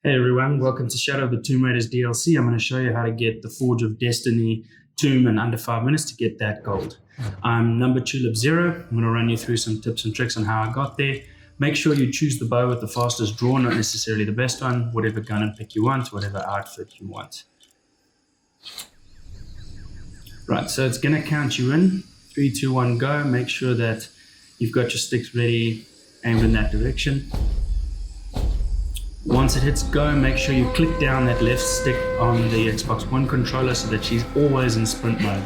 Hey everyone, welcome to Shadow of the Tomb Raiders DLC. I'm going to show you how to get the Forge of Destiny tomb in under 5 minutes to get that gold. I'm number Tulip Zero. I'm going to run you through some tips and tricks on how I got there. Make sure you choose the bow with the fastest draw, not necessarily the best one, whatever gun and pick you want, whatever outfit you want. Right, so it's going to count you in. 3, 2, 1, go. Make sure that you've got your sticks ready, aimed in that direction. Once it hits go, make sure you click down that left stick on the Xbox One controller so that she's always in sprint mode.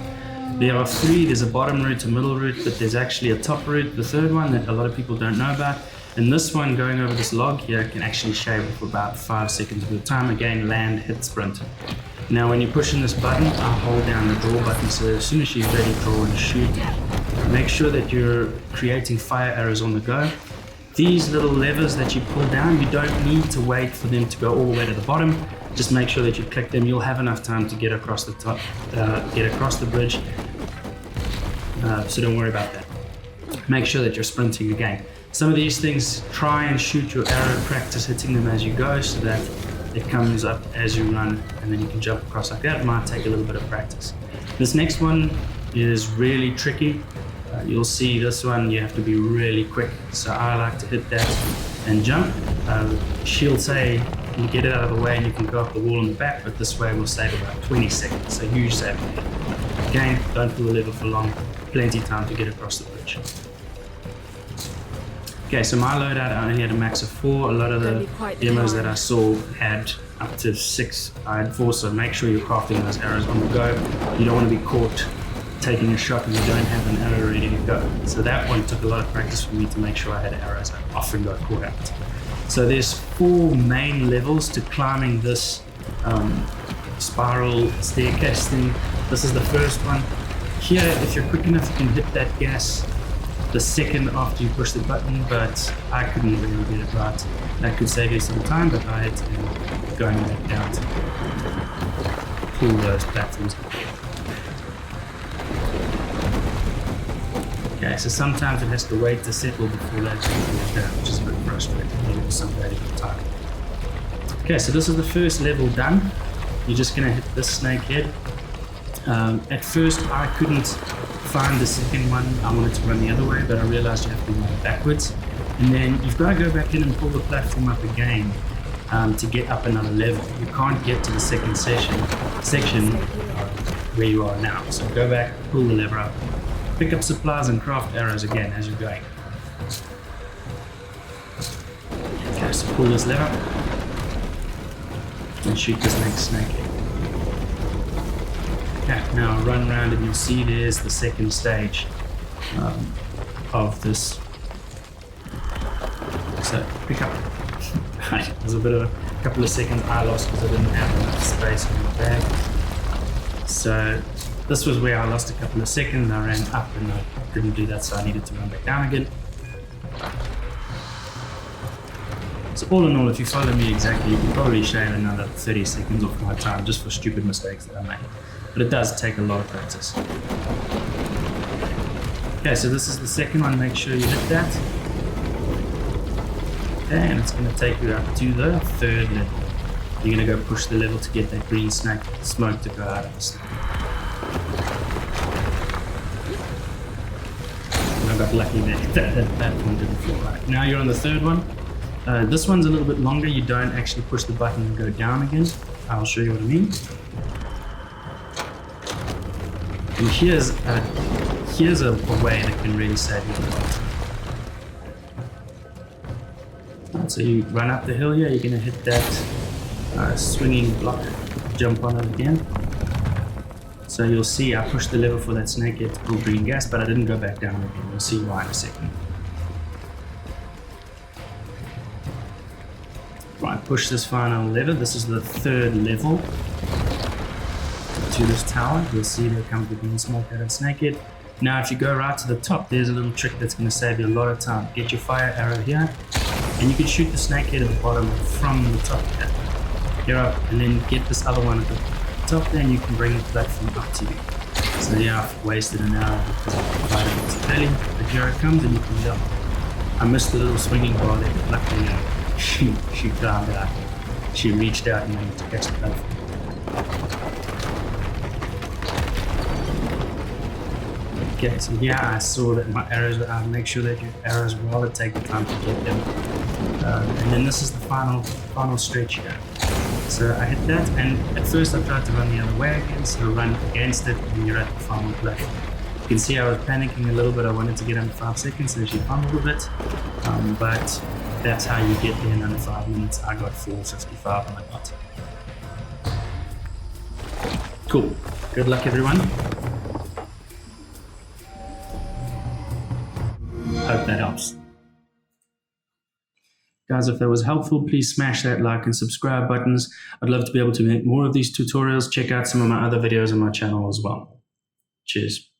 There are 3, there's a bottom route, a middle route, but there's actually a top route, the third one that a lot of people don't know about. And this one, going over this log here, can actually shave it for about 5 seconds of your time. Again, land, hit sprint. Now when you're pushing this button, I'll hold down the draw button, so as soon as she's ready, draw and shoot. Make sure that you're creating fire arrows on the go. These little levers that you pull down, you don't need to wait for them to go all the way to the bottom. Just make sure that you click them. You'll have enough time to get across the top, get across the bridge. So don't worry about that. Make sure that you're sprinting again. Some of these things, try and shoot your arrow, practice hitting them as you go so that it comes up as you run and then you can jump across like that. It might take a little bit of practice. This next one is really tricky. You'll see this one, you have to be really quick. So I like to hit that and jump. She'll say you get it out of the way and you can go up the wall in the back, but this way we'll save about 20 seconds, so huge saving. Again, don't pull the lever for long, plenty of time to get across the bridge. Okay, so my loadout, I only had a max of 4. A lot of the demos that I saw had up to 6. I had 4, so make sure you're crafting those arrows on the go. You don't want to be caught taking a shot and you don't have an arrow ready to go. So that one took a lot of practice for me to make sure I had arrows. I often got caught out. So there's 4 main levels to climbing this spiral staircase thing. This is the first one. Here, if you're quick enough, you can hit that gas the second after you push the button, but I couldn't really get it right. That could save you some time, but I had to be going back down to pull those platforms. Okay, so sometimes it has to wait to settle before that goes down, which is a bit frustrating. Maybe for some valuable time. Okay, so this is the first level done. You're just going to hit this snake head. At first, I couldn't find the second one. I wanted to run the other way, but I realized you have to run backwards. And then you've got to go back in and pull the platform up again to get up another level. You can't get to the second section where you are now. So go back, pull the lever up. Pick up supplies and craft arrows again as you're going. Okay, so pull this lever and shoot this next snake head. Okay, now run around and you'll see there's the second stage of this. So pick up. There's a bit of a couple of seconds I lost because I didn't have enough space in my bag. So this was where I lost a couple of seconds. I ran up and I couldn't do that, so I needed to run back down again. So all in all, if you follow me exactly, you can probably shave another 30 seconds off my time just for stupid mistakes that I made. But it does take a lot of practice. Okay, so this is the second one. Make sure you hit that. Okay, and it's going to take you up to the third level. You're going to go push the level to get that green snake smoke to go out of the snake. I got lucky that one didn't feel right. Now you're on the third one. This one's a little bit longer. You don't actually push the button and go down again. I'll show you what I mean. And here's a way that can really save you a lot. Right, so you run up the hill here. You're going to hit that swinging block. Jump on it again. So you'll see I pushed the lever for that snake head to pull green gas, but I didn't go back down again. You'll see why in a second. Right, push this final lever. This is the third level to this tower. You'll see there comes the green smoke out of snake head. Now if you go right to the top, there's a little trick that's going to save you a lot of time. Get your fire arrow here, and you can shoot the snake head at the bottom from the top here. Here up, and then get this other one at the top there, and you can bring the platform up to you. So yeah, I've wasted an hour because I provided it to Ellie, but here it comes and you can jump. I missed the little swinging bar there, but luckily she climbed out. she reached out and managed to catch the bug. Okay, so here I saw that my arrows were out. Make sure that your arrows rather take the time to get them. And then this is the final stretch here. So I hit that, and at first I tried to run the other way again, so run against it, and you're at the final play. You can see I was panicking a little bit. I wanted to get under 5 seconds, so she fumbled a bit. But that's how you get there in under 5 minutes. I got 4:55 on the dot. Cool. Good luck, everyone. Hope that helps. Guys, if that was helpful, please smash that like and subscribe buttons. I'd love to be able to make more of these tutorials. Check out some of my other videos on my channel as well. Cheers.